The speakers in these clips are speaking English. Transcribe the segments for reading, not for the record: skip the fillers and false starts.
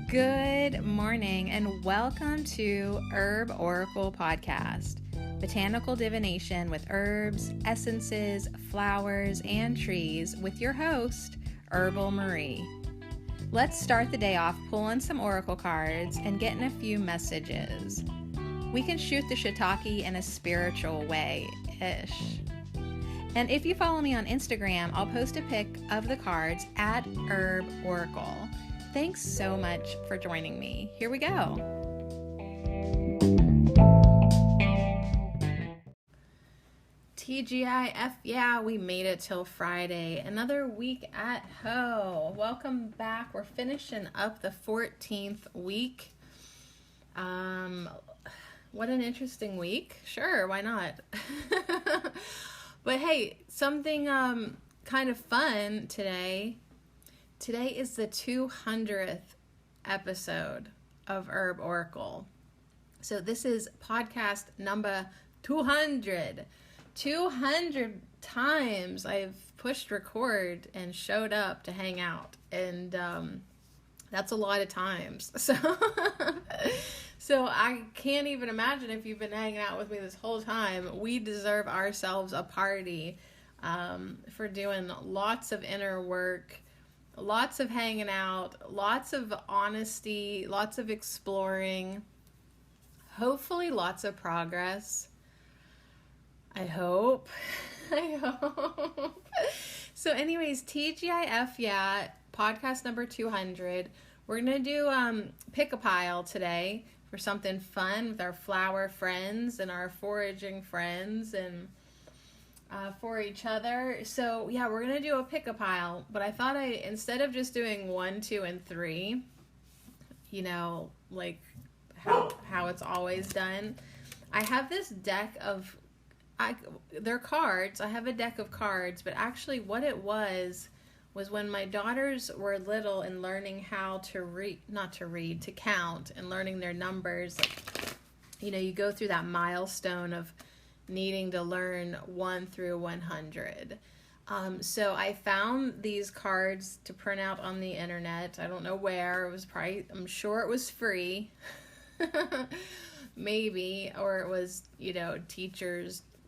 Good morning and welcome to Herb Oracle Podcast, botanical divination with herbs, essences, flowers, and trees with your host, Herbal Marie. Let's start the day off pulling some oracle cards and getting a few messages. We can shoot the shiitake in a spiritual way-ish. And if you follow me on Instagram, I'll post a pic of the cards at Herb Oracle. Thanks so much for joining me. Here we go. TGIF, yeah, we made it till Friday. Another week at home. Welcome back. We're finishing up the 14th week. What an interesting week. Sure, why not? But hey, something kind of fun today. Today is the 200th episode of Herb Oracle. So this is podcast number 200. 200 times I've pushed record and showed up to hang out. And that's a lot of times. So I can't even imagine if you've been hanging out with me this whole time. We deserve ourselves a party for doing lots of inner work. Lots of hanging out, lots of honesty, lots of exploring, hopefully lots of progress. I hope. So anyways, TGIF, yeah, podcast number 200. We're going to do pick a pile today for something fun with our flower friends and our foraging friends and for each other. So yeah, we're gonna do a pick a pile, but I thought instead of just doing 1, 2, and 3, you know, like how it's always done, I have this deck of they're cards. I have a deck of cards, but actually what it was when my daughters were little and learning how to to count and learning their numbers. Like, you know, you go through that milestone of needing to learn 1 through 100. So I found these cards to print out on the internet. I don't know where. It was I'm sure it was free. Maybe, or it was, you know,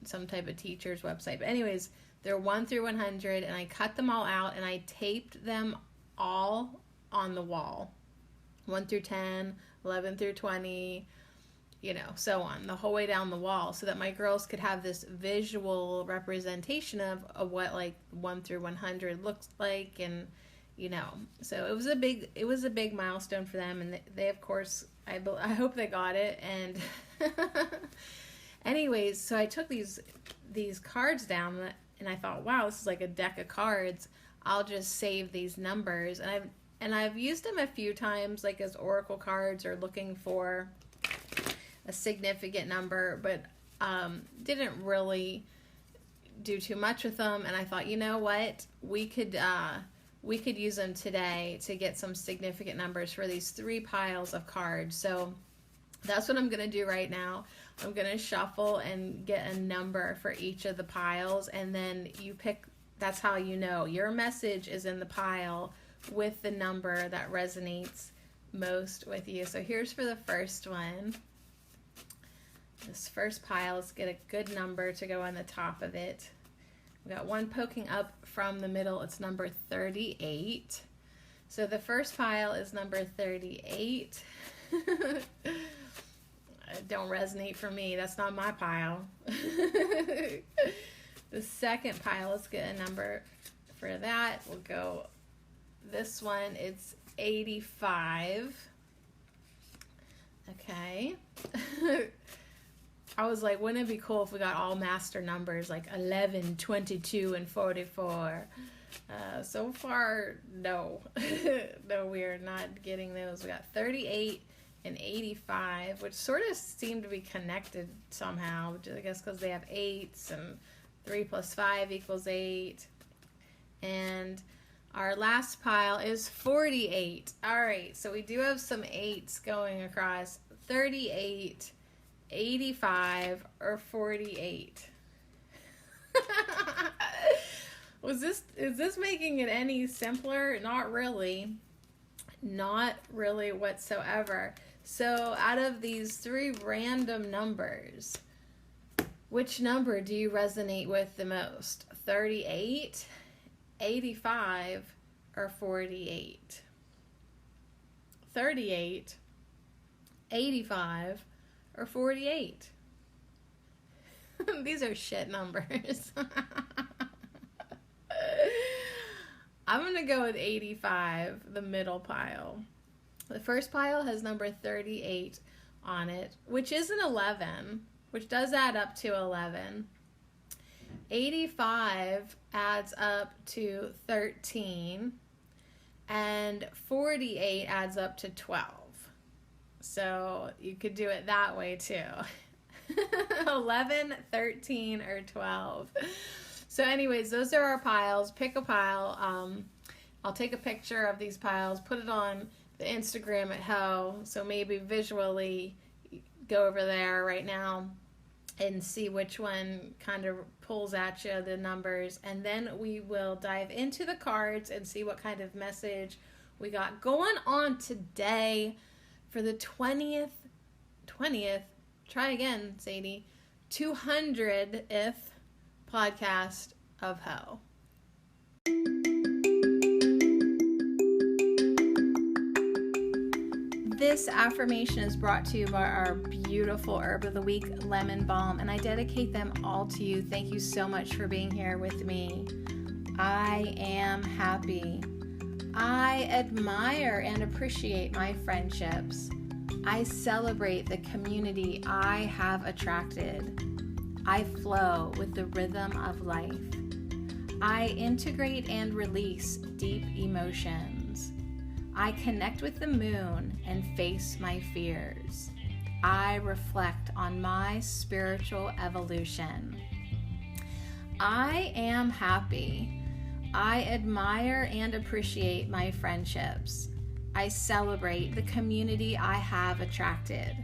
some type of teacher's website. But anyways, they're 1 through 100, and I cut them all out and I taped them all on the wall. 1 through 10, 11 through 20, you know, so on, the whole way down the wall, so that my girls could have this visual representation of what like 1 through 100 looks like. And, you know, so it was a big milestone for them, and they of course, I hope they got it. And anyways, so I took these cards down, and I thought, wow, this is like a deck of cards. I'll just save these numbers, and I've used them a few times, like as oracle cards or looking for a significant number, but didn't really do too much with them. And I thought, you know what, we could use them today to get some significant numbers for these 3 piles of cards. So that's what I'm gonna do right now. I'm gonna shuffle and get a number for each of the piles, and then you pick. That's how you know your message is in the pile with the number that resonates most with you. So here's for the first one. This first pile, let's get a good number to go on the top of it. We got one poking up from the middle. It's number 38. So the first pile is number 38. Don't resonate for me. That's not my pile. The second pile, let's get a number for that. We'll go this one. It's 85. Okay. I was like, wouldn't it be cool if we got all master numbers like 11, 22, and 44? So far, no. No, we are not getting those. We got 38 and 85, which sort of seem to be connected somehow, I guess because they have 8s, and 3 plus 5 equals 8. And our last pile is 48. All right, so we do have some 8s going across. 38, 85, or 48. Is this making it any simpler? Not really. Not really whatsoever. So out of these three random numbers, which number do you resonate with the most? 38, 85, or 48? 38, 85, or 48? These are shit numbers. I'm going to go with 85, the middle pile. The first pile has number 38 on it, which is an 11, which does add up to 11. 85 adds up to 13, and 48 adds up to 12. So you could do it that way too. 11, 13, or 12. So anyways, those are our piles. Pick a pile. I'll take a picture of these piles, put it on the Instagram at Ho, so maybe visually go over there right now and see which one kind of pulls at you, the numbers, and then we will dive into the cards and see what kind of message we got going on today for the 20th, try again, Sadie, 200th podcast of Ho. This affirmation is brought to you by our beautiful herb of the week, lemon balm, and I dedicate them all to you. Thank you so much for being here with me. I am happy. I admire and appreciate my friendships. I celebrate the community I have attracted. I flow with the rhythm of life. I integrate and release deep emotions. I connect with the moon and face my fears. I reflect on my spiritual evolution. I am happy. I admire and appreciate my friendships. I celebrate the community I have attracted.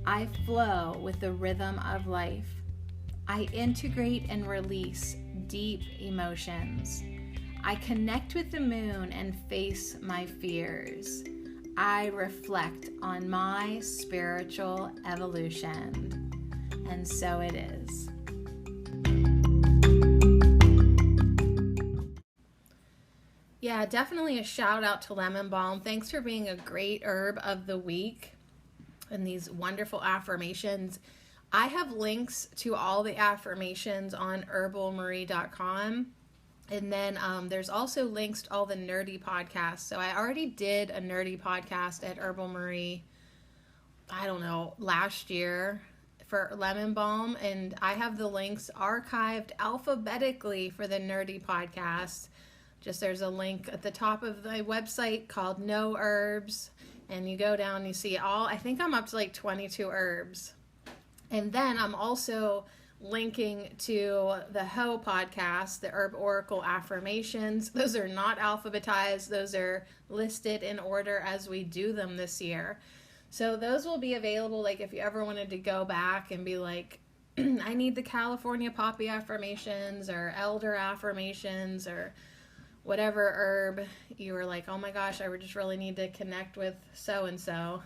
I flow with the rhythm of life. I integrate and release deep emotions. I connect with the moon and face my fears. I reflect on my spiritual evolution. And so it is. Yeah, definitely a shout out to lemon balm. Thanks for being a great herb of the week and these wonderful affirmations. I have links to all the affirmations on herbalmarie.com. And then there's also links to all the nerdy podcasts. So I already did a nerdy podcast at Herbal Marie, I don't know, last year for lemon balm. And I have the links archived alphabetically for the nerdy podcast. Just there's a link at the top of the website called No Herbs. And you go down and you see all, I think I'm up to like 22 herbs. And then I'm also linking to the Ho podcast, the Herb Oracle affirmations. Those are not alphabetized. Those are listed in order as we do them this year. So those will be available, like if you ever wanted to go back and be like, I need the California poppy affirmations or elder affirmations or whatever herb you were like, oh my gosh, I just really need to connect with so-and-so.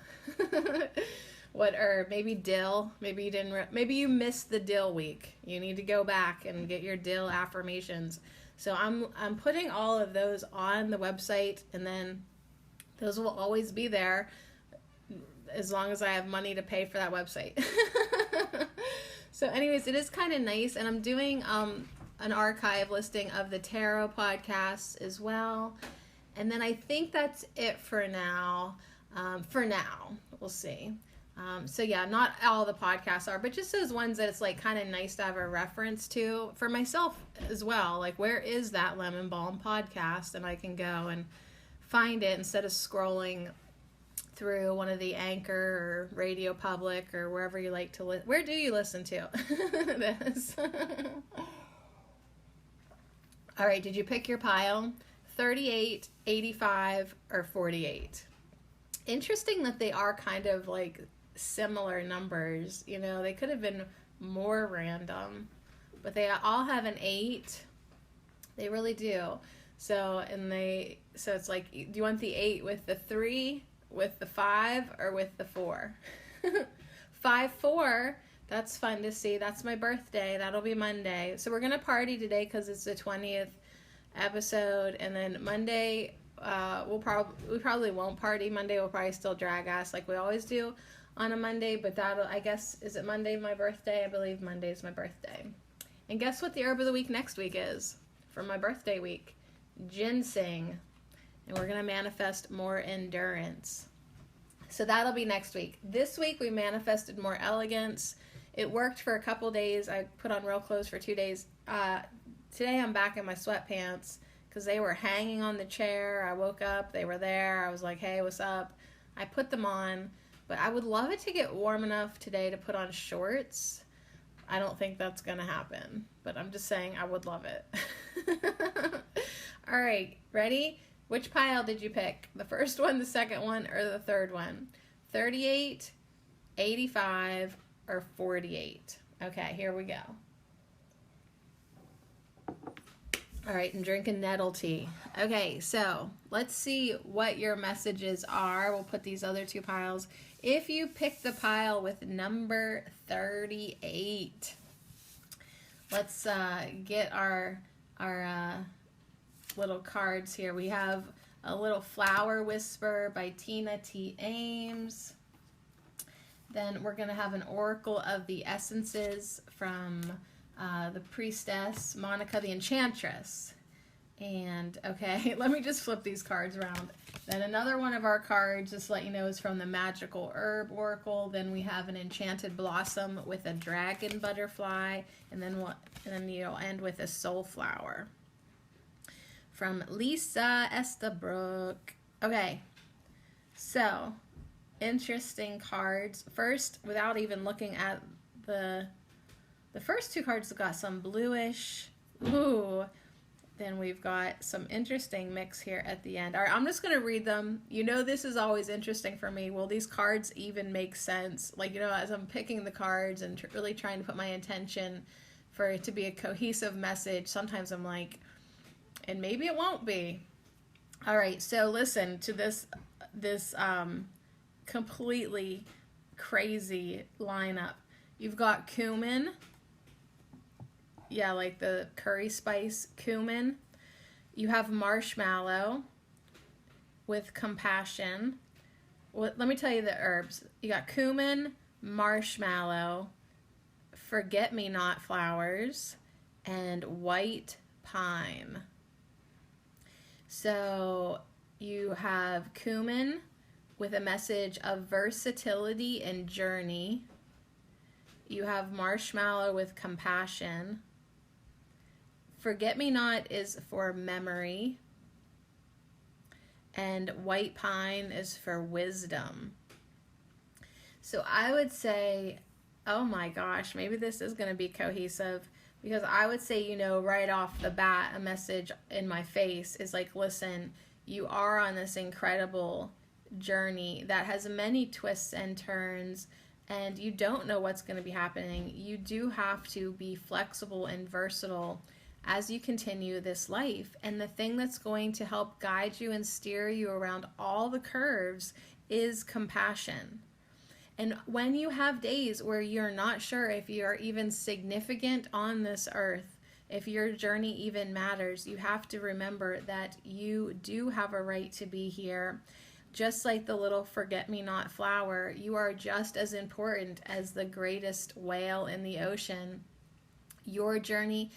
What herb? Maybe dill. Maybe you didn't. Maybe you missed the dill week. You need to go back and get your dill affirmations. So I'm putting all of those on the website, and then those will always be there as long as I have money to pay for that website. So, anyways, it is kind of nice, and I'm doing an archive listing of the tarot podcasts as well, and then I think that's it for now. We'll see. So yeah, not all the podcasts are, but just those ones that it's like kind of nice to have a reference to for myself as well. Like, where is that Lemon Balm podcast? And I can go and find it instead of scrolling through one of the Anchor or Radio Public or wherever you like to listen. Where do you listen to this? All right, did you pick your pile? 38, 85, or 48? Interesting that they are kind of like similar numbers. You know, they could have been more random, but they all have an 8. They really do. So it's like, do you want the 8 with the 3, with the 5, or with the 4? 5-4. That's fun to see. That's my birthday. That'll be Monday. So we're gonna party today because it's the 20th episode, and then Monday we probably won't party. Monday we'll probably still drag ass like we always do on a Monday, but that'll, I guess, is it Monday my birthday? I believe Monday is my birthday. And guess what the herb of the week next week is for my birthday week? Ginseng. And we're gonna manifest more endurance. So that'll be next week. This week we manifested more elegance. It worked for a couple days. I put on real clothes for 2 days. Today I'm back in my sweatpants because they were hanging on the chair. I woke up, they were there. I was like, hey, what's up? I put them on, but I would love it to get warm enough today to put on shorts. I don't think that's going to happen, but I'm just saying I would love it. All right, ready? Which pile did you pick? The first one, the second one, or the third one? 38, 85, or 48? Okay, here we go. All right, I'm drinking nettle tea. Okay, so let's see what your messages are. We'll put these other 2 piles. If you pick the pile with number 38, let's get our little cards here. We have a little Flower Whisper by Tina T. Ames. Then we're going to have an Oracle of the Essences from the Priestess, Monica the Enchantress. And, okay, let me just flip these cards around. Then another one of our cards, just to let you know, is from the Magical Herb Oracle. Then we have an Enchanted Blossom with a Dragon Butterfly. And then you'll end with a Soul Flower from Lisa Estabrook. Okay, so interesting cards. First, without even looking at the first 2 cards, have got some bluish. Ooh. Then we've got some interesting mix here at the end. All right, I'm just going to read them. You know, this is always interesting for me. Will these cards even make sense? Like, you know, as I'm picking the cards and really trying to put my intention for it to be a cohesive message, sometimes I'm like, and maybe it won't be. All right, so listen to this completely crazy lineup. You've got cumin. Yeah, like the curry spice cumin. You have marshmallow with compassion. Well, let me tell you the herbs. You got cumin, marshmallow, forget-me-not flowers, and white pine. So you have cumin with a message of versatility and journey. You have marshmallow with compassion. Forget-me-not is for memory. And white pine is for wisdom. So I would say, oh my gosh, maybe this is going to be cohesive. Because I would say, you know, right off the bat, a message in my face is like, listen, you are on this incredible journey that has many twists and turns, and you don't know what's going to be happening. You do have to be flexible and versatile as you continue this life. And the thing that's going to help guide you and steer you around all the curves is compassion. And when you have days where you're not sure if you're even significant on this earth, if your journey even matters, you have to remember that you do have a right to be here. Just like the little forget-me-not flower, you are just as important as the greatest whale in the ocean. Your journey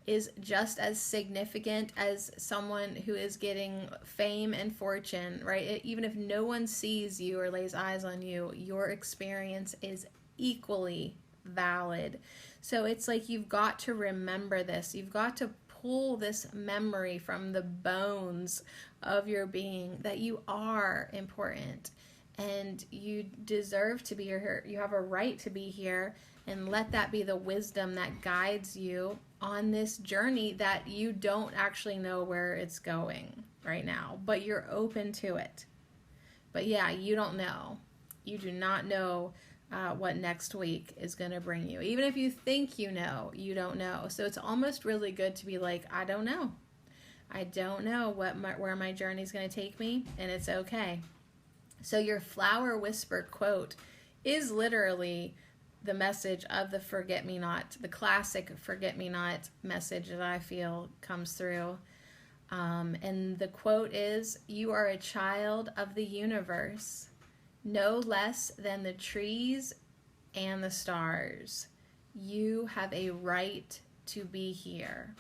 is just as significant as someone who is getting fame and fortune, right? Even if no one sees you or lays eyes on you, your experience is equally valid. So it's like you've got to remember this. You've got to pull this memory from the bones of your being that you are important and you deserve to be here. You have a right to be here, and let that be the wisdom that guides you on this journey that you don't actually know where it's going right now, but you're open to it. But yeah, you don't know. You do not know what next week is going to bring you. Even if you think you know, you don't know. So it's almost really good to be like, I don't know. I don't know where my journey is going to take me, and it's okay. So your flower whisper quote is literally the message of the forget-me-not, the classic forget-me-not message that I feel comes through. And the quote is, "You are a child of the universe, no less than the trees and the stars. You have a right to be here.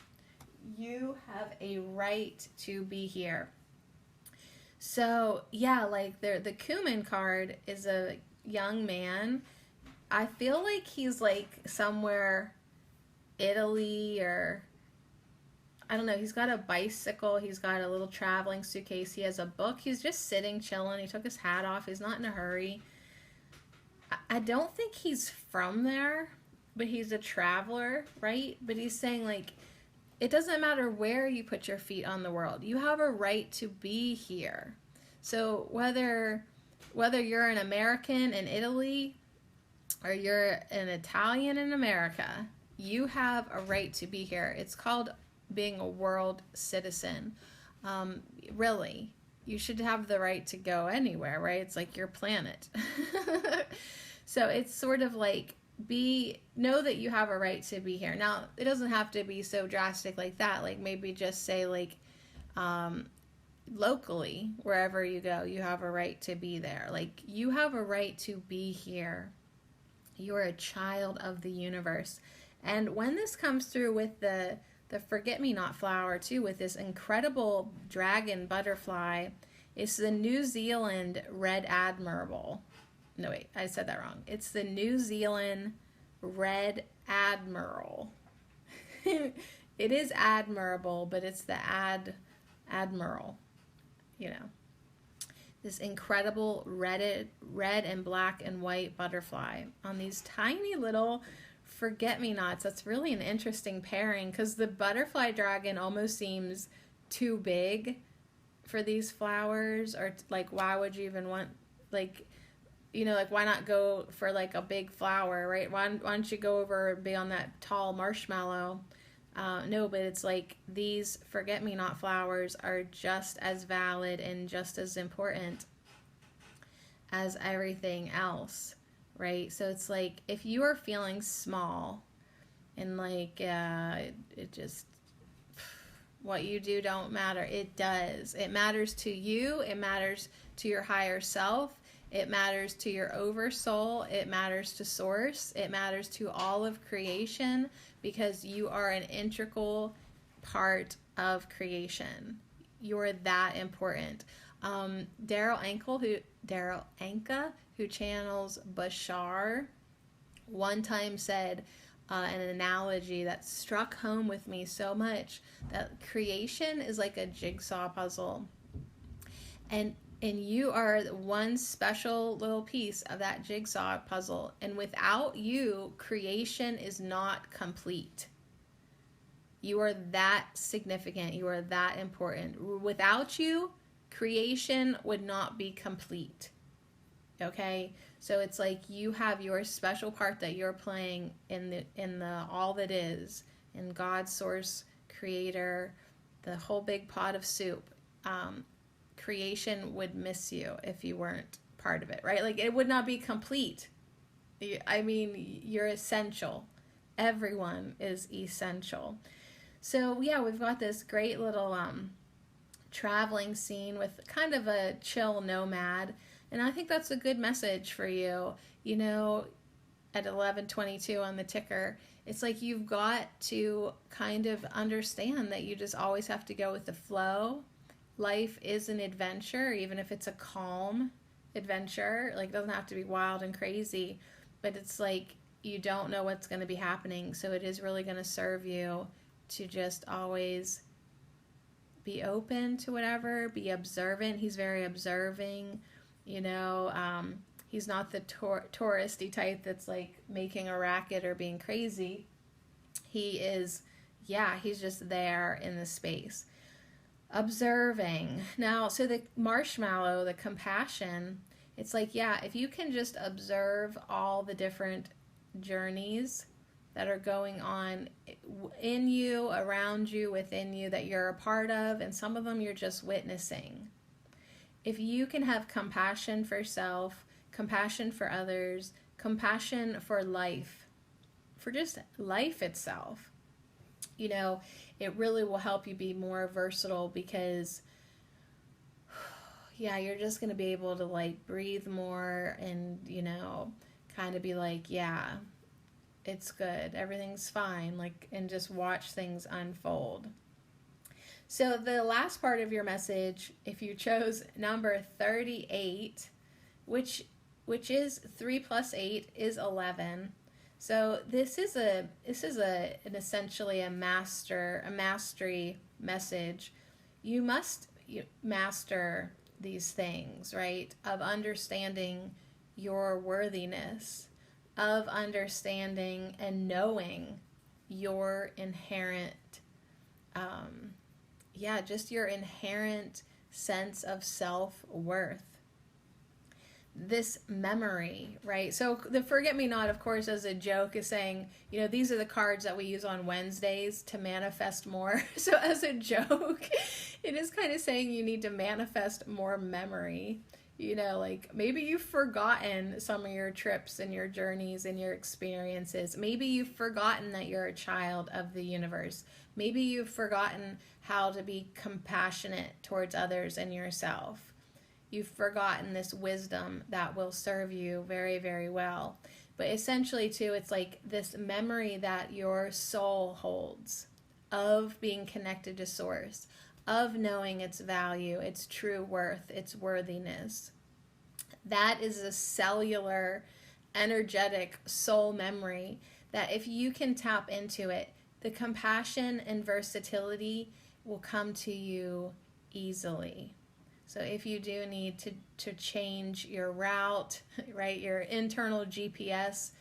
You have a right to be here." So, yeah, like the Cumin card is a young man. I feel like he's like somewhere Italy, or I don't know. He's got a bicycle. He's got a little traveling suitcase. He has a book. He's just sitting, chilling. He took his hat off. He's not in a hurry. I don't think he's from there, but he's a traveler, right? But he's saying, like, it doesn't matter where you put your feet on the world. You have a right to be here. So whether you're an American in Italy or you're an Italian in America, you have a right to be here. It's called being a world citizen. Really, you should have the right to go anywhere, right? It's like your planet. So it's sort of like, know that you have a right to be here. Now, it doesn't have to be so drastic like that. Like maybe just say like, locally, wherever you go, you have a right to be there. Like you have a right to be here. You're a child of the universe. And when this comes through with the forget-me-not flower too, with this incredible dragon butterfly, it's the New Zealand red admiral. No, wait, I said that wrong. It's the New Zealand red admiral. It is admirable, but it's the admiral, you know. This incredible red and black and white butterfly on these tiny little forget-me-nots. That's really an interesting pairing, because the butterfly dragon almost seems too big for these flowers, or like, why would you even want, like, you know, like, why not go for like a big flower, right? Why don't you go over and be on that tall marshmallow? No, but it's like these forget-me-not flowers are just as valid and just as important as everything else, right? So it's like, if you are feeling small and like it just, what you do don't matter, it does. It matters to you. It matters to your higher self. It matters to your oversoul. It matters to source. It matters to all of creation, because you are an integral part of creation. You're that important. Daryl Anka, who channels Bashar, one time said an analogy that struck home with me so much, that creation is like a jigsaw puzzle. And you are one special little piece of that jigsaw puzzle. And without you, creation is not complete. You are that significant. You are that important. Without you, creation would not be complete. Okay? So it's like you have your special part that you're playing in the all that is, in God's source, creator, the whole big pot of soup. Creation would miss you if you weren't part of it, right? Like, it would not be complete. I mean, you're essential. Everyone is essential. So yeah, we've got this great little traveling scene with kind of a chill nomad, and I think that's a good message for you. You know, at 11:22 on the ticker, it's like you've got to kind of understand that you just always have to go with the flow. Life is an adventure, even if it's a calm adventure. Like, it doesn't have to be wild and crazy, but it's like you don't know what's going to be happening, so it is really going to serve you to just always be open to whatever, be observant. He's very observing, you know. He's not the touristy type that's like making a racket or being crazy. He is, he's just there in the space. Observing. Now, so the marshmallow, the compassion, it's like, if you can just observe all the different journeys that are going on in you, around you, within you, that you're a part of, and some of them you're just witnessing. If you can have compassion for self, compassion for others, compassion for life, for just life itself, you know, it really will help you be more versatile, because yeah, you're just going to be able to like breathe more and, you know, kind of be like, yeah, it's good, everything's fine, like, and just watch things unfold. So the last part of your message, if you chose number 38, which is 3 plus 8 is 11. So this is an essentially a mastery message. You must master these things, right? Of understanding your worthiness, of understanding and knowing your inherent, just your inherent sense of self-worth. This memory, right? So the forget-me-not, of course, as a joke, is saying, you know, these are the cards that we use on Wednesdays to manifest more. So as a joke, it is kind of saying you need to manifest more memory. You know, like maybe you've forgotten some of your trips and your journeys and your experiences. Maybe you've forgotten that you're a child of the universe. Maybe you've forgotten how to be compassionate towards others and yourself. You've forgotten this wisdom that will serve you very, very well. But essentially, too, it's like this memory that your soul holds of being connected to Source, of knowing its value, its true worth, its worthiness. That is a cellular, energetic soul memory that if you can tap into it, the compassion and versatility will come to you easily. So if you do need to change your route, right, your internal GPS,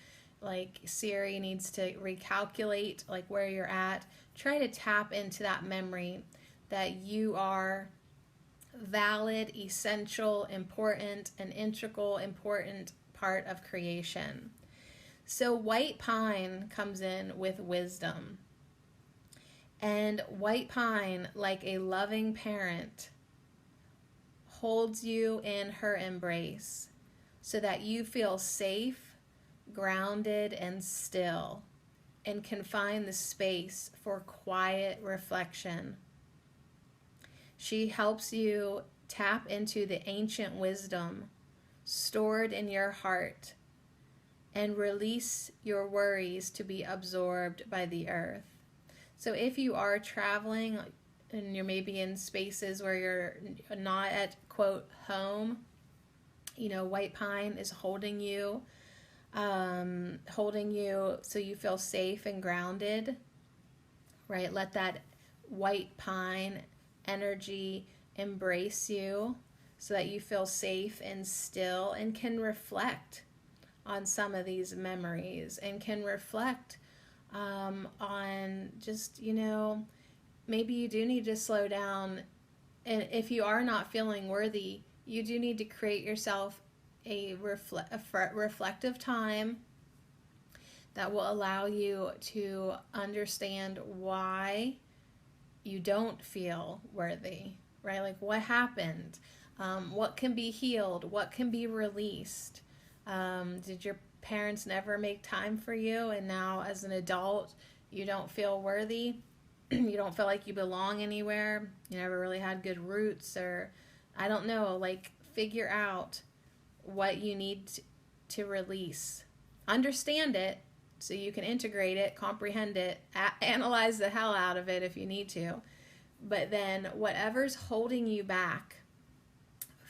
like Siri needs to recalculate like where you're at, try to tap into that memory that you are valid, essential, important, an integral, important part of creation. So white pine comes in with wisdom. And white pine, like a loving parent, holds you in her embrace so that you feel safe, grounded, and still, and can find the space for quiet reflection. She helps you tap into the ancient wisdom stored in your heart and release your worries to be absorbed by the earth. So if you are traveling and you're maybe in spaces where you're not at, quote, home, you know, white pine is holding you so you feel safe and grounded, right? Let that white pine energy embrace you so that you feel safe and still and can reflect on some of these memories and can reflect on just, you know, maybe you do need to slow down. And if you are not feeling worthy, you do need to create yourself a reflective time that will allow you to understand why you don't feel worthy, right? Like what happened? What can be healed? What can be released? Did your parents never make time for you, and now as an adult you don't feel worthy? You don't feel like you belong anywhere? You never really had good roots, or I don't know, like figure out what you need to release. Understand it so you can integrate it, comprehend it, analyze the hell out of it if you need to. But then whatever's holding you back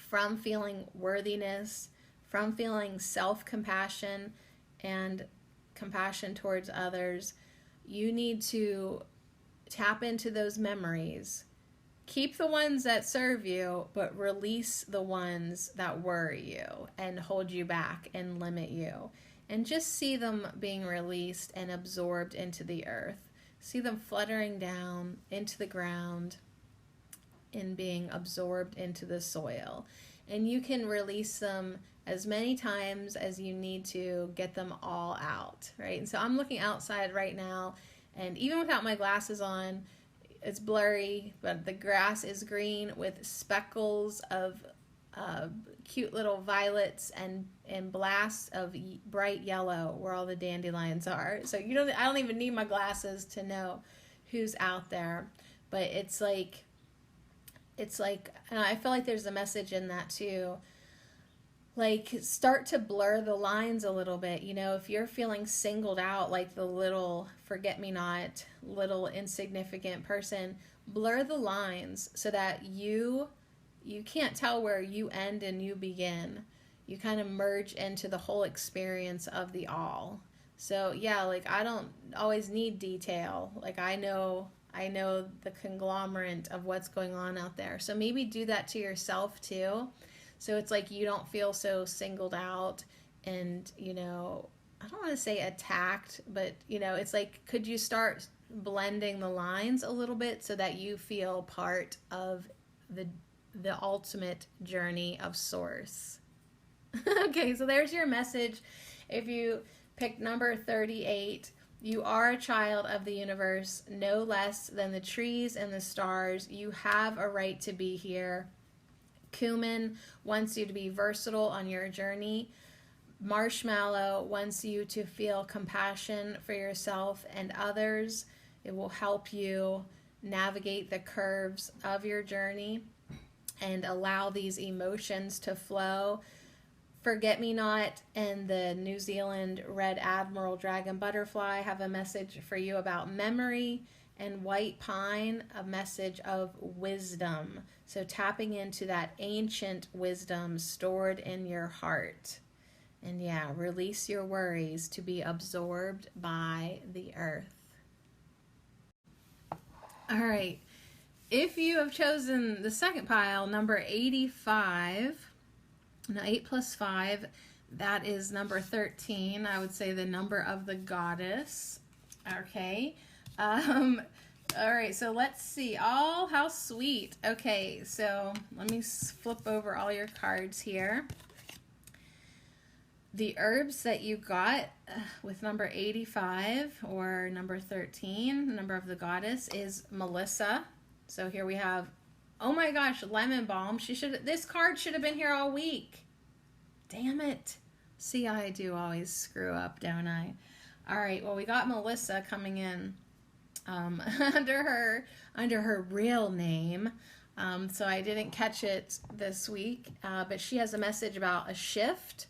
from feeling worthiness, from feeling self-compassion and compassion towards others, you need to tap into those memories. Keep the ones that serve you, but release the ones that worry you and hold you back and limit you. And just see them being released and absorbed into the earth. See them fluttering down into the ground and being absorbed into the soil. and you can release them as many times as you need to get them all out, right? And so I'm looking outside right now, and even without my glasses on, it's blurry, but the grass is green with speckles of cute little violets and blasts of bright yellow where all the dandelions are. So I don't even need my glasses to know who's out there. But it's like I feel like there's a message in that too. Like, start to blur the lines a little bit. If you're feeling singled out, like the little forget-me-not, little insignificant person, blur the lines so that you can't tell where you end and you begin. You kind of merge into the whole experience of the all. So yeah, like, I don't always need detail. Like, I know the conglomerate of what's going on out there. So maybe do that to yourself too. So it's like you don't feel so singled out and, I don't want to say attacked, but, it's like, could you start blending the lines a little bit so that you feel part of the ultimate journey of Source? Okay, so there's your message. If you picked number 38, you are a child of the universe, no less than the trees and the stars. You have a right to be here. Cumin wants you to be versatile on your journey. Marshmallow wants you to feel compassion for yourself and others. It will help you navigate the curves of your journey and allow these emotions to flow. Forget-me-not and the New Zealand Red Admiral Dragon Butterfly have a message for you about memory, and White Pine, a message of wisdom. So tapping into that ancient wisdom stored in your heart. And yeah, release your worries to be absorbed by the earth. All right. If you have chosen the second pile, number 85, now 8 plus 5, that is number 13. I would say the number of the goddess. Okay. All right, so let's see. Oh, how sweet. Okay, so let me flip over all your cards here. The herbs that you got with number 85 or number 13, the number of the goddess, is Melissa. So here we have, oh my gosh, lemon balm. This card should have been here all week. Damn it. See, I do always screw up, don't I? All right, well, we got Melissa coming in under her real name. So I didn't catch it this week, but she has a message about a shift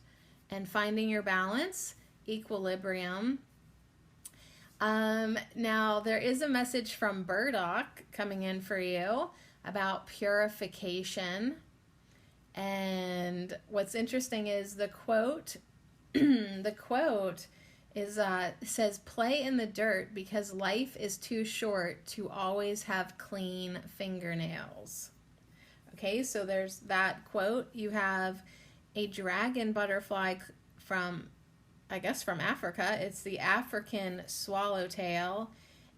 and finding your balance, equilibrium. Now there is a message from Burdock coming in for you about purification. And what's interesting is the quote, says, play in the dirt because life is too short to always have clean fingernails. Okay, so there's that quote. You have a dragon butterfly from Africa. It's the African swallowtail,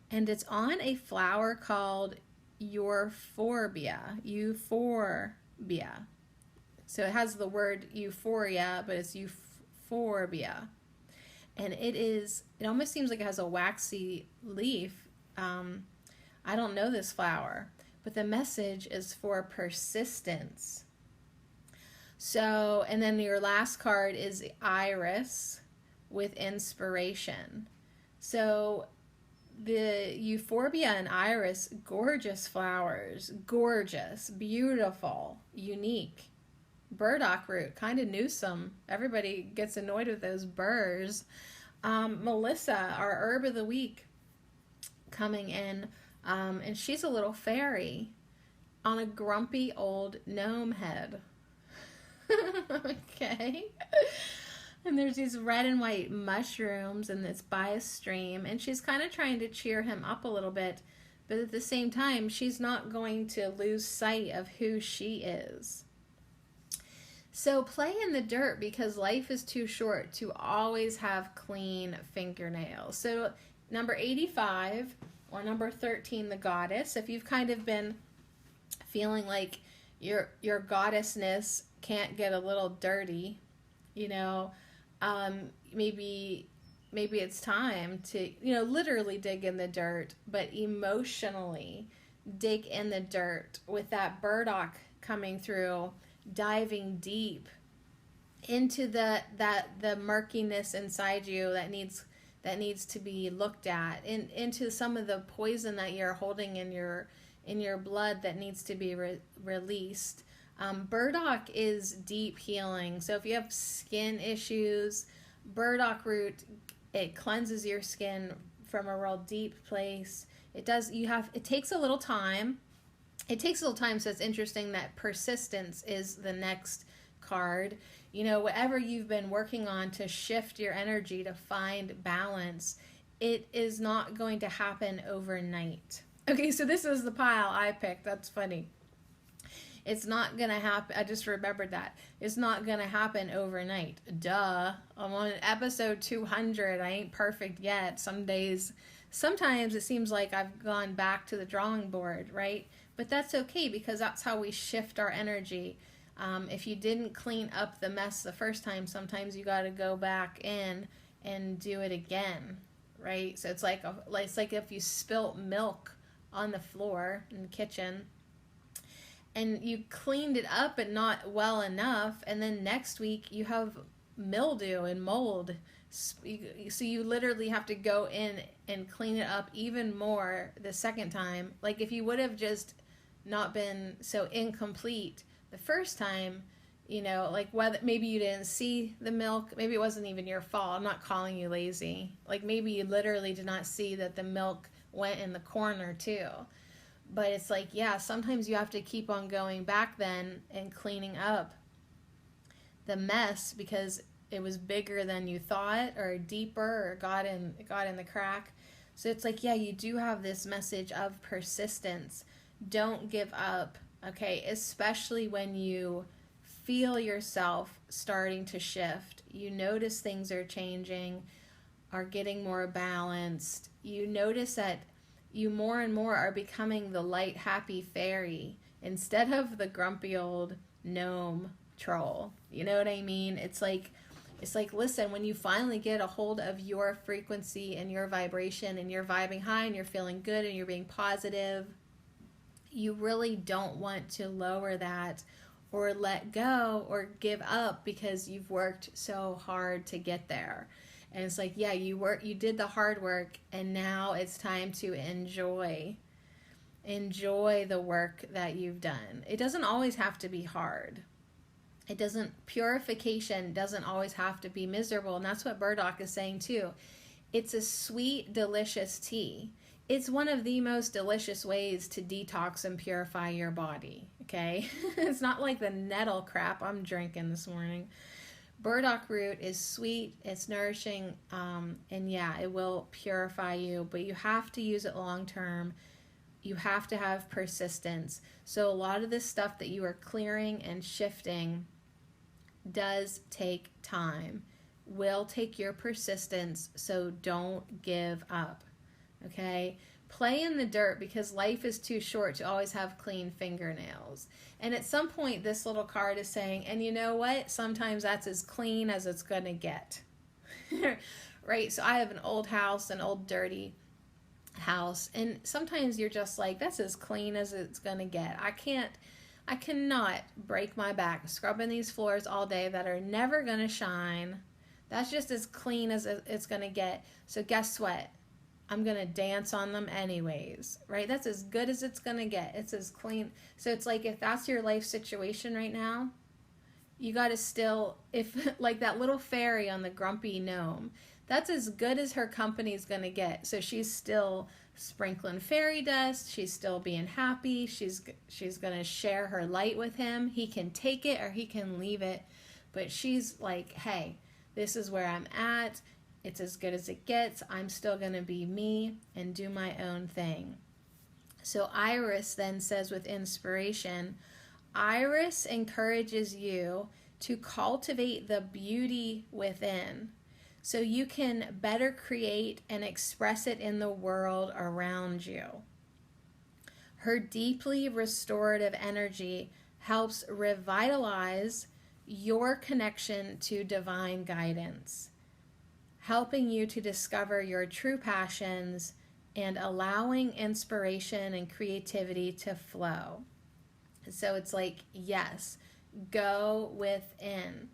and it's on a flower called euphorbia. So it has the word euphoria, but it's euphorbia. And it almost seems like it has a waxy leaf. I don't know this flower, but the message is for persistence. So, and then your last card is the iris with inspiration. So the euphorbia and iris, gorgeous flowers, gorgeous, beautiful, unique. Burdock root, kind of newsome. Everybody gets annoyed with those burrs. Melissa, our herb of the week, coming in, and she's a little fairy on a grumpy old gnome head. Okay. And there's these red and white mushrooms, and it's by a stream, and she's kind of trying to cheer him up a little bit, but at the same time, she's not going to lose sight of who she is. So play in the dirt because life is too short to always have clean fingernails. So number 85 or number 13, the goddess, if you've kind of been feeling like Your goddessness can't get a little dirty, you know. Maybe it's time to, literally dig in the dirt, but emotionally dig in the dirt with that burdock coming through, diving deep into the murkiness inside you that needs to be looked at, into some of the poison that you're holding in your blood that needs to be released. Burdock is deep healing. So if you have skin issues, burdock root, it cleanses your skin from a real deep place. It takes a little time. So it's interesting that persistence is the next card. Whatever you've been working on to shift your energy to find balance, it is not going to happen overnight. Okay, so this is the pile I picked. That's funny. It's not going to happen. I just remembered that. It's not going to happen overnight. Duh. I'm on episode 200. I ain't perfect yet. Sometimes it seems like I've gone back to the drawing board, right? But that's okay, because that's how we shift our energy. If you didn't clean up the mess the first time, sometimes you got to go back in and do it again, right? So it's like if you spilt milk on the floor in the kitchen and you cleaned it up but not well enough, and then next week you have mildew and mold, so you literally have to go in and clean it up even more the second time. Like if you would have just not been so incomplete the first time, like whether maybe you didn't see the milk, maybe it wasn't even your fault. I'm not calling you lazy. Like maybe you literally did not see that the milk went in the corner too. But it's like, yeah, sometimes you have to keep on going back then and cleaning up the mess because it was bigger than you thought, or deeper, or got in the crack. So it's like, yeah, you do have this message of persistence. Don't give up, okay? Especially when you feel yourself starting to shift. You notice things are changing, are getting more balanced. You notice that you more and more are becoming the light, happy fairy instead of the grumpy old gnome troll. You know what I mean? It's like, listen, when you finally get a hold of your frequency and your vibration and you're vibing high and you're feeling good and you're being positive, you really don't want to lower that or let go or give up because you've worked so hard to get there. And it's like, yeah, you did the hard work, and now it's time to enjoy the work that you've done. It doesn't always have to be hard. Purification doesn't always have to be miserable. And that's what burdock is saying too. It's a sweet, delicious tea. It's one of the most delicious ways to detox and purify your body, okay? It's not like the nettle crap I'm drinking this morning. Burdock root is sweet, it's nourishing, and yeah, it will purify you, but you have to use it long term. You have to have persistence. So a lot of this stuff that you are clearing and shifting does take time, will take your persistence, so don't give up, okay? Play in the dirt, because life is too short to always have clean fingernails. And at some point, this little card is saying, and you know what? Sometimes that's as clean as it's going to get. Right? So I have an old house, an old dirty house. And sometimes you're just like, that's as clean as it's going to get. I cannot break my back scrubbing these floors all day that are never going to shine. That's just as clean as it's going to get. So guess what? I'm going to dance on them anyways, right? That's as good as it's going to get. It's as clean. So it's like, if that's your life situation right now, you got to still, if like that little fairy on the grumpy gnome, that's as good as her company's going to get. So she's still sprinkling fairy dust. She's still being happy. She's going to share her light with him. He can take it or he can leave it. But she's like, hey, this is where I'm at. It's as good as it gets. I'm still going to be me and do my own thing. So Iris then says with inspiration, Iris encourages you to cultivate the beauty within so you can better create and express it in the world around you. Her deeply restorative energy helps revitalize your connection to divine guidance, helping you to discover your true passions and allowing inspiration and creativity to flow. So it's like, yes, go within.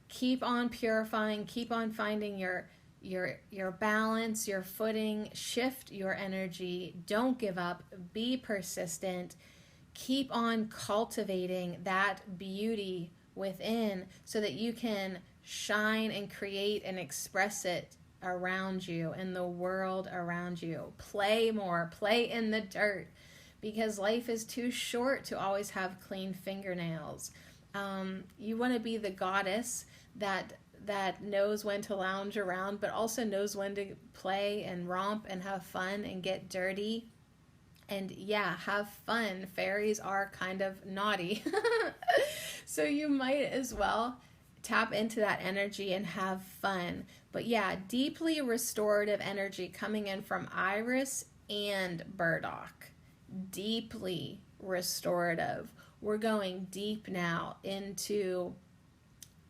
Keep on purifying, keep on finding your balance, your footing, shift your energy, don't give up, be persistent, keep on cultivating that beauty within so that you can shine and create and express it around you in the world around you. Play more, play in the dirt, because life is too short to always have clean fingernails. You want to be the goddess that knows when to lounge around, but also knows when to play and romp and have fun and get dirty. And yeah, have fun. Fairies are kind of naughty. So you might as well tap into that energy and have fun. But yeah, deeply restorative energy coming in from Iris and Burdock. Deeply restorative. We're going deep now into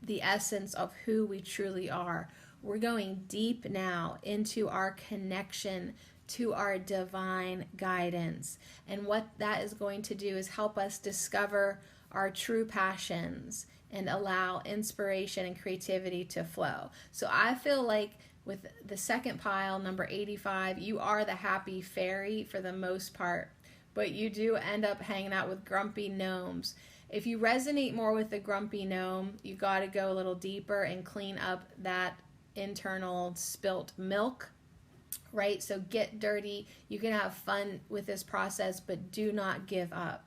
the essence of who we truly are. We're going deep now into our connection to our divine guidance. And what that is going to do is help us discover our true passions and allow inspiration and creativity to flow. So I feel like with the second pile, number 85, you are the happy fairy for the most part, but you do end up hanging out with grumpy gnomes. If you resonate more with the grumpy gnome, you got to go a little deeper and clean up that internal spilt milk, right? So get dirty. You can have fun with this process, but do not give up.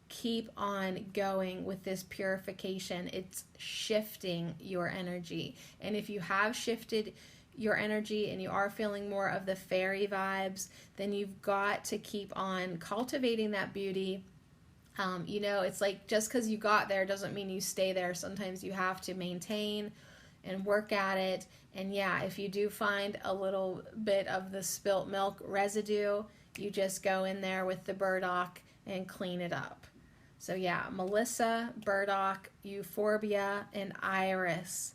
Keep on going with this purification. It's shifting your energy. And if you have shifted your energy and you are feeling more of the fairy vibes, then you've got to keep on cultivating that beauty. It's like just because you got there doesn't mean you stay there. Sometimes you have to maintain and work at it. And yeah, if you do find a little bit of the spilt milk residue, you just go in there with the burdock and clean it up. So yeah, Melissa, Burdock, Euphorbia, and Iris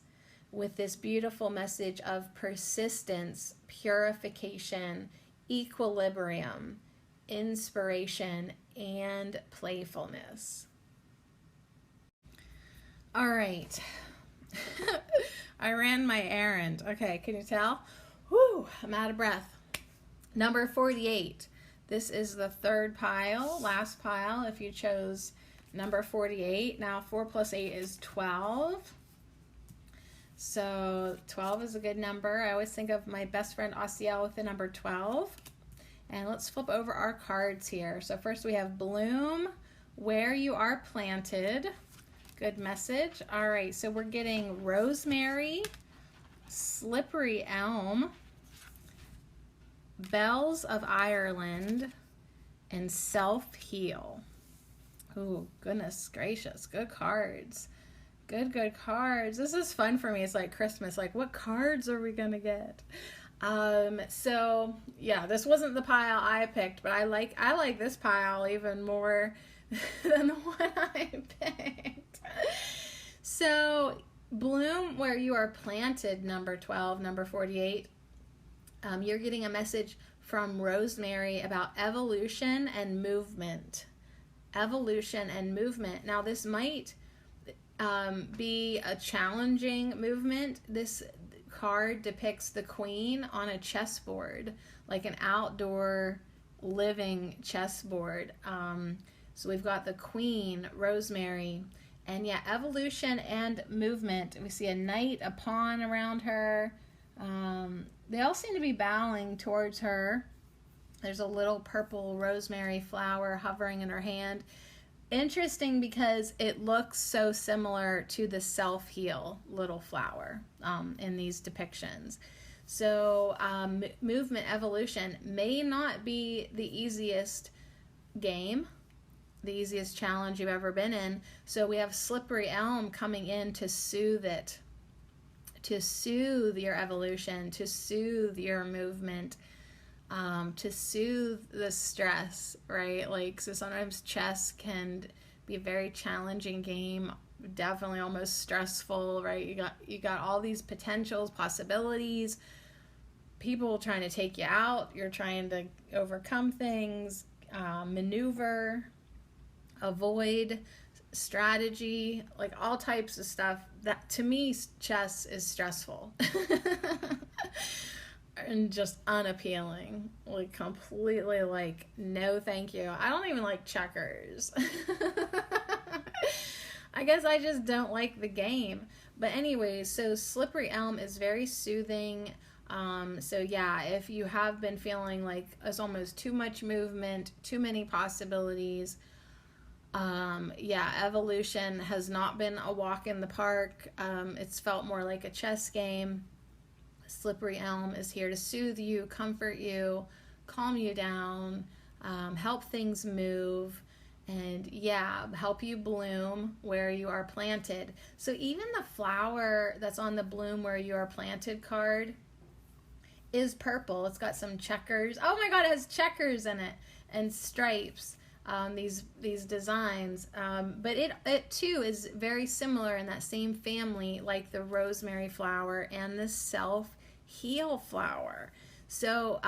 with this beautiful message of persistence, purification, equilibrium, inspiration, and playfulness. All right. I ran my errand. Okay, can you tell? Whew, I'm out of breath. Number 48. This is the third pile, last pile, if you chose number 48. Now 4 plus 8 is 12. So 12 is a good number. I always think of my best friend Asiel with the number 12. And let's flip over our cards here. So first we have bloom where you are planted. Good message. All right, so we're getting rosemary, slippery elm, bells of Ireland, and self-heal. Oh, goodness gracious. Good cards. Good cards. This is fun for me. It's like Christmas. Like, what cards are we going to get? So yeah, this wasn't the pile I picked, but I like this pile even more than the one I picked. So bloom where you are planted, number 12, number 48. You're getting a message from Rosemary about evolution and movement. Evolution and movement. Now this might be a challenging movement. This card depicts the queen on a chessboard, like an outdoor living chessboard. So we've got the queen, Rosemary, and yeah, evolution and movement. We see a knight, a pawn around her. They all seem to be bowing towards her. There's a little purple rosemary flower hovering in her hand. Interesting because it looks so similar to the self-heal little flower in these depictions. So movement evolution may not be the easiest game, the easiest challenge you've ever been in. So we have slippery elm coming in to soothe it, to soothe your evolution, to soothe your movement, to soothe the stress, right? Like, so sometimes chess can be a very challenging game, definitely almost stressful, right? You got all these potentials, possibilities, people trying to take you out. You're trying to overcome things, maneuver, avoid, strategy, like all types of stuff. That, to me, chess is stressful and just unappealing, like completely, like, no thank you. I don't even like checkers. I guess I just don't like the game. But anyways, so Slippery Elm is very soothing. So yeah, if you have been feeling like it's almost too much movement, too many possibilities, yeah, Evolution has not been a walk in the park. It's felt more like a chess game. Slippery Elm is here to soothe you, comfort you, calm you down, help things move, and yeah, help you bloom where you are planted. So even the flower that's on the bloom where you are planted card is purple. It's got some checkers. Oh my God, it has checkers in it and stripes. These designs, but it too is very similar in that same family, like the rosemary flower and the self-heal flower. So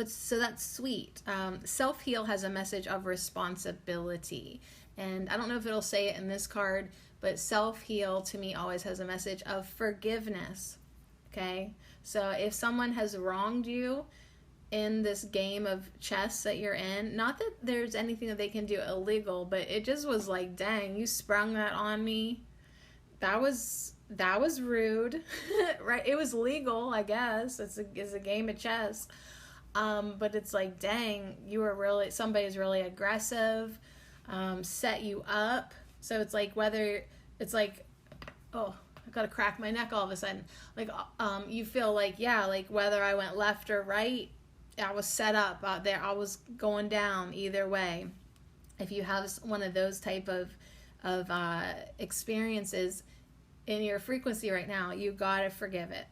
so that's sweet. Self-heal has a message of responsibility, and I don't know if it'll say it in this card, but self-heal to me always has a message of forgiveness. Okay, so if someone has wronged you in this game of chess that you're in, not that there's anything that they can do illegal, but it just was like, dang, you sprung that on me. That was rude. Right? It was legal, I guess. It's a game of chess. But it's like, dang, somebody's really aggressive, set you up. So it's like, oh, I've got to crack my neck all of a sudden. Like, you feel like, yeah, like whether I went left or right, I was set up out there. I was going down either way. If you have one of those type of experiences in your frequency right now, you got to forgive it.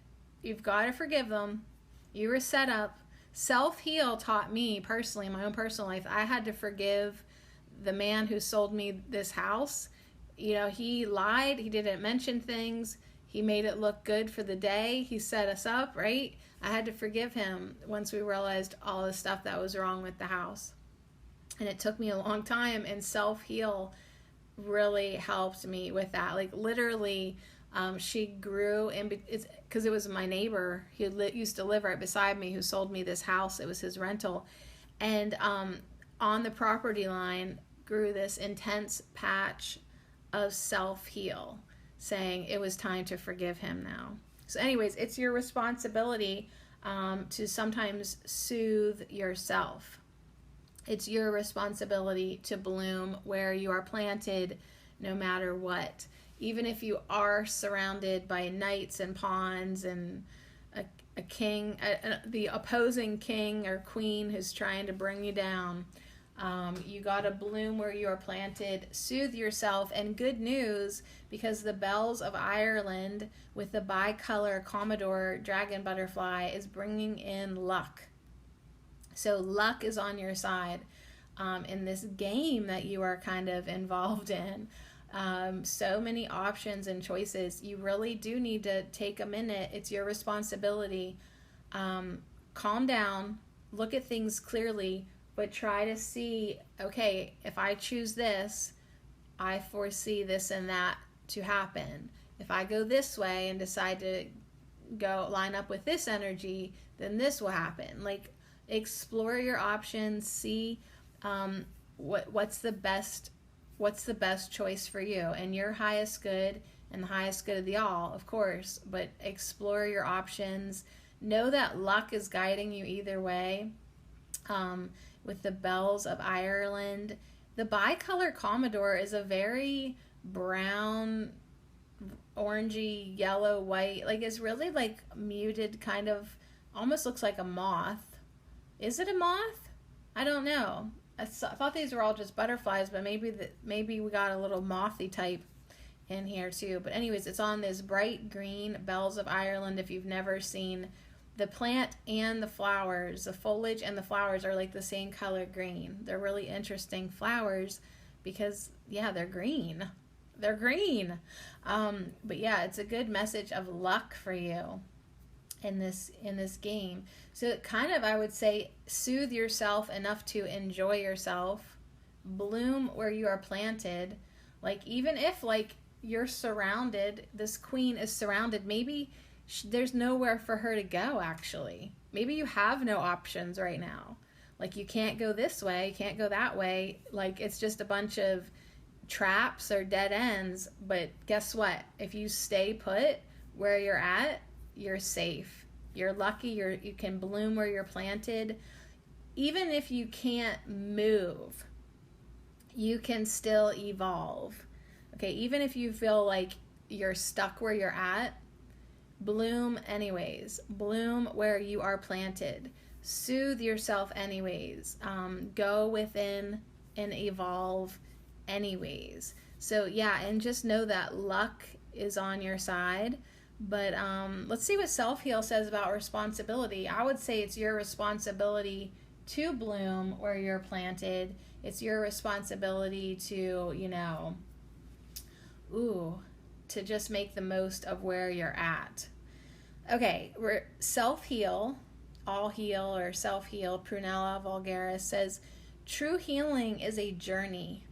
You've got to forgive them. You were set up. Self-heal taught me personally in my own personal life. I had to forgive the man who sold me this house. You know, he lied. He didn't mention things. He made it look good for the day. He set us up, right? I had to forgive him once we realized all the stuff that was wrong with the house. And it took me a long time, and self-heal really helped me with that. Like literally, she grew, because it was my neighbor. He used to live right beside me who sold me this house. It was his rental. And on the property line grew this intense patch of self-heal, saying it was time to forgive him now. So anyways, it's your responsibility to sometimes soothe yourself. It's your responsibility to bloom where you are planted, no matter what. Even if you are surrounded by knights and pawns and a king, the opposing king or queen who's trying to bring you down, you got to bloom where you are planted, soothe yourself. And good news, because the Bells of Ireland with the bicolor Commodore dragon butterfly is bringing in luck. So luck is on your side in this game that you are kind of involved in. So many options and choices. You really do need to take a minute. It's your responsibility. Calm down, look at things clearly, but try to see, okay, if I choose this, I foresee this and that to happen. If I go this way and decide to go line up with this energy, then this will happen. Like, explore your options, see what's the best choice for you and your highest good and the highest good of the all, of course, but explore your options. Know that luck is guiding you either way. With the Bells of Ireland, the bicolor Commodore is a very brown, orangey, yellow, white, like it's really like muted, kind of almost looks like a moth. Is it a moth? I don't know. I thought these were all just butterflies, but maybe we got a little mothy type in here too. But anyways, it's on this bright green Bells of Ireland. If you've never seen the plant and the flowers, the foliage and the flowers are like the same color green. They're really interesting flowers because, yeah, they're green. They're green. But yeah, it's a good message of luck for you in this game. So kind of, I would say, soothe yourself enough to enjoy yourself, bloom where you are planted. Like, even if, like, you're surrounded, this queen is surrounded, maybe there's nowhere for her to go, actually. Maybe you have no options right now. Like, you can't go this way, you can't go that way. Like, it's just a bunch of traps or dead ends. But guess what? If you stay put where you're at, you're safe. You're lucky. You can bloom where you're planted. Even if you can't move, you can still evolve. Okay, even if you feel like you're stuck where you're at, bloom anyways. Bloom where you are planted. Soothe yourself anyways. Go within and evolve anyways. So yeah, and just know that luck is on your side. But let's see what self-heal says about responsibility. I would say it's your responsibility to bloom where you're planted. It's your responsibility to, to just make the most of where you're at. Okay, self-heal, all heal or self-heal, Prunella Vulgaris says, true healing is a journey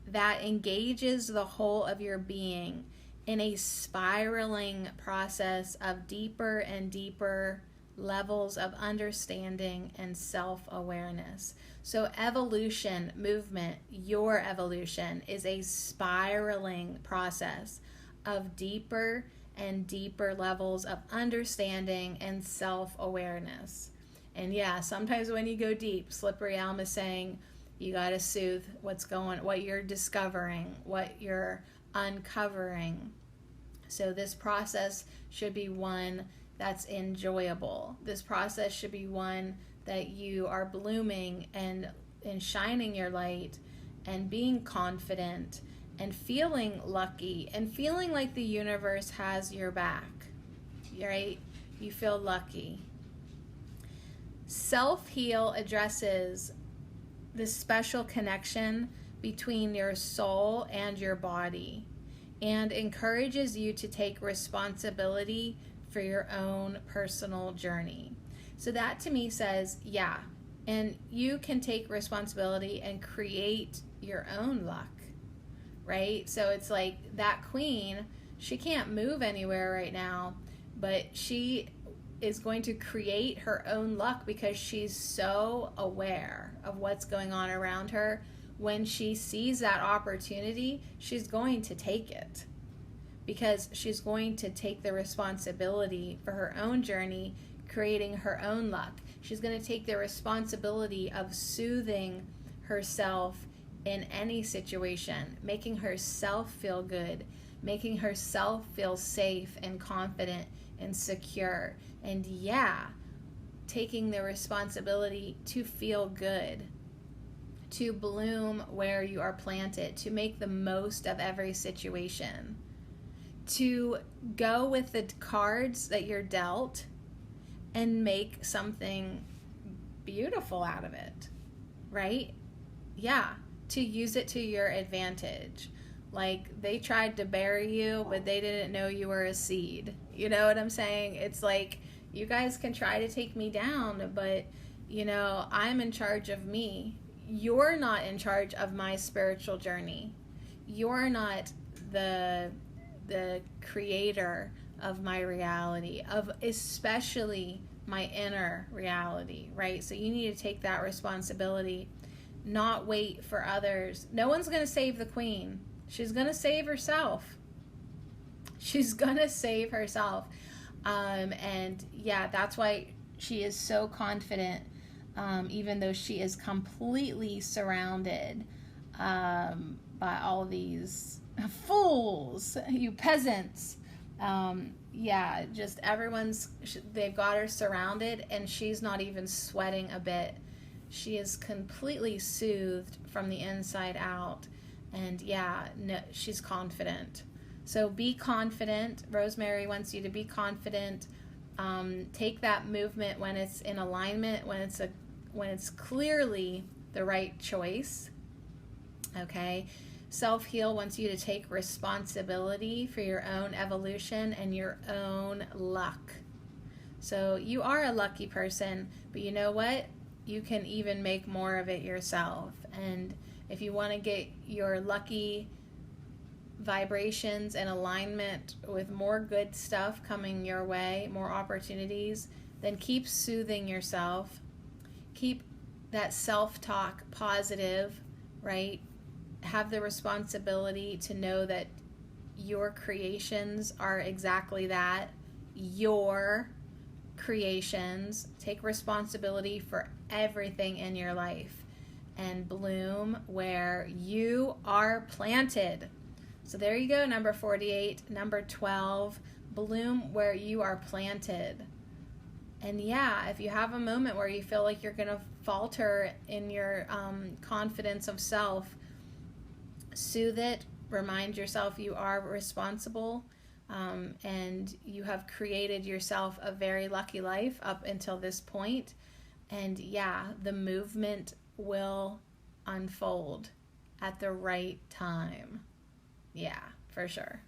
that engages the whole of your being in a spiraling process of deeper and deeper levels of understanding and self-awareness. So evolution, movement, your evolution is a spiraling process of deeper and deeper levels of understanding and self-awareness. And yeah, sometimes when you go deep, Slippery Elm is saying you got to soothe what you're discovering, what you're uncovering. So this process should be one that's enjoyable. This process should be one that you are blooming and shining your light and being confident and feeling lucky and feeling like the universe has your back, right? You feel lucky. Self-heal addresses the special connection between your soul and your body and encourages you to take responsibility for your own personal journey. So that to me says, yeah, and you can take responsibility and create your own luck, right? So it's like that queen, she can't move anywhere right now, but she is going to create her own luck because she's so aware of what's going on around her. When she sees that opportunity, she's going to take it because she's going to take the responsibility for her own journey, creating her own luck. She's going to take the responsibility of soothing herself in any situation, making herself feel good, making herself feel safe and confident and secure. And yeah, taking the responsibility to feel good, to bloom where you are planted, to make the most of every situation, to go with the cards that you're dealt and make something beautiful out of it, right? Yeah, to use it to your advantage. Like, they tried to bury you, but they didn't know you were a seed. You know what I'm saying? It's like, you guys can try to take me down, but, I'm in charge of me. You're not in charge of my spiritual journey. You're not the creator of my reality, of especially my inner reality, right? So you need to take that responsibility, not wait for others. No one's going to save the queen. She's going to save herself. She's going to save herself. And yeah, that's why she is so confident, even though she is completely surrounded by all these fools, you peasants. Yeah, just they've got her surrounded, and she's not even sweating a bit. She is completely soothed from the inside out. And yeah, no, she's confident. So be confident. Rosemary wants you to be confident. Take that movement when it's in alignment, when it's clearly the right choice. Okay? Self-heal wants you to take responsibility for your own evolution and your own luck. So you are a lucky person, but you know what? You can even make more of it yourself. And if you want to get your lucky vibrations in alignment with more good stuff coming your way, more opportunities, then keep soothing yourself. Keep that self-talk positive, right? Have the responsibility to know that your creations are exactly that, your creations. Take responsibility for everything in your life and bloom where you are planted. So there you go, number 48. Number 12, bloom where you are planted. And yeah, if you have a moment where you feel like you're going to falter in your confidence of self, soothe it. Remind yourself you are responsible, and you have created yourself a very lucky life up until this point. And yeah, the movement will unfold at the right time. Yeah, for sure.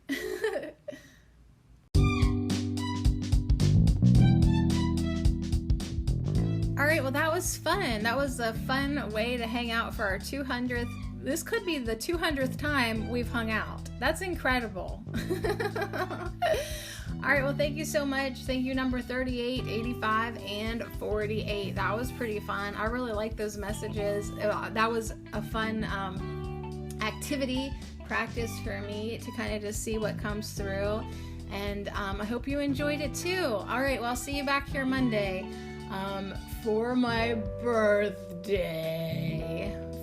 All right, well, that was fun. That was a fun way to hang out for our 200th. This could be the 200th time we've hung out. That's incredible. All right, well, thank you so much. Thank you, number 38, 85, and 48. That was pretty fun. I really like those messages. That was a fun activity, practice for me to kind of just see what comes through. And I hope you enjoyed it too. All right, well, I'll see you back here Monday for my birthday.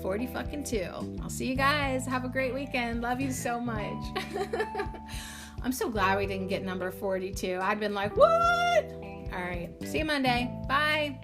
40-fucking-2. I'll see you guys. Have a great weekend. Love you so much. I'm so glad we didn't get number 42. I'd been like, what? All right. See you Monday. Bye.